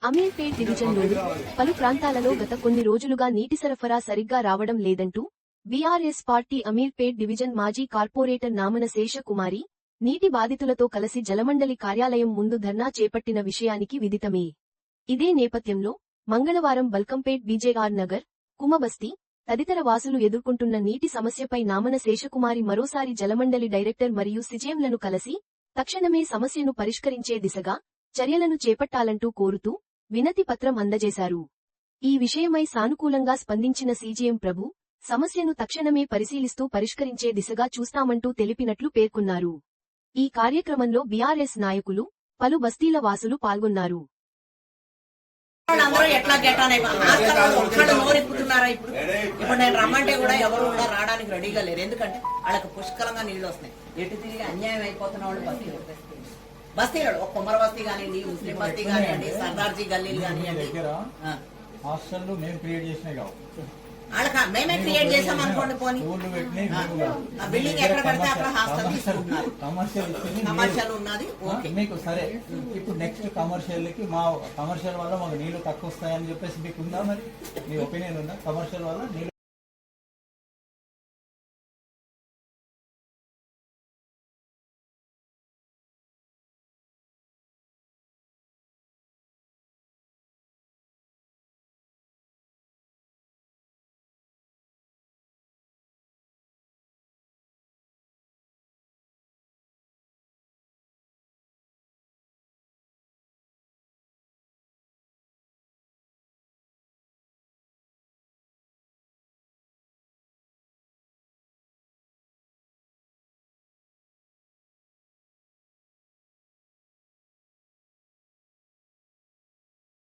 అమీర్పేట్ డివిజన్లోని పలు ప్రాంతాలలో గత కొన్ని రోజులుగా నీటి సరఫరా సరిగ్గా రావడం లేదంటూ బీఆర్ఎస్ పార్టీ అమీర్పేట్ డివిజన్ మాజీ కార్పొరేటర్ నామన శేషకుమారి నీటి బాధితులతో కలిసి జలమండలి కార్యాలయం ముందు ధర్నా చేపట్టిన విషయానికి విదితమే. ఇదే నేపథ్యంలో మంగళవారం బల్కంపేట్ బీజేఆర్ నగర్, కుమబస్తీ తదితర వాసులు ఎదుర్కొంటున్న నీటి సమస్యపై నామన శేషకుమారి మరోసారి జలమండలి డైరెక్టర్ మరియు సిజేంలను కలిసి తక్షణమే సమస్యను పరిష్కరించే దిశగా చర్యలను చేపట్టాలంటూ కోరుతూ వినతి పత్రం అందజేశారు. ఈ విషయమై సానుకూలంగా స్పందించిన సీజీఎం ప్రభు సమస్యను తక్షణమే పరిశీలిస్తూ పరిష్కరించే దిశగా చూస్తామంటూ తెలిపినట్లు పేర్కొన్నారు. ఈ కార్యక్రమంలో బీఆర్ఎస్ నాయకులు, పలు బస్తీల వాసులు పాల్గొన్నారు. అందరూ ఎట్లా గెటాన్ ఒక్కళ్ళు నోరెప్పుతున్నారా? ఇప్పుడు నేను రమ్మంటే కూడా ఎవరు కూడా రావడానికి రెడీగా లేరు. ఎందుకంటే వాళ్ళకి పుష్కలంగా నీళ్లు వస్తున్నాయి. ఎటు తిరిగి అన్యాయం అయిపోతున్న వాళ్ళు బస్తీలు ఒక కుమ్మర బస్తీ కానివ్వండి, ముస్లిం బస్తీ కానివ్వండి, సర్దార్జీ గల్లీలు కానివ్వండి, హాస్టల్ మేము క్రియేట్ చేసినాయి కావు. వాళ్ళకి మేమే క్రియేట్ చేసాం అనుకోండి. పోనీ బిల్డింగ్ ఎక్కడ కడితే అక్కడ హాస్టల్ తీసుకుంటున్నారు. కమర్షియల్ ఉన్నది మీకు సరే. ఇప్పుడు నెక్స్ట్ కమర్షియల్ కి మా కమర్షియల్ వల్ల మాకు నీళ్లు తక్కువ వస్తాయని చెప్పేసి మీకు ఉందా? మరి మీ ఒపీనియన్ ఉందా? కమర్షియల్ వల్ల నీళ్లు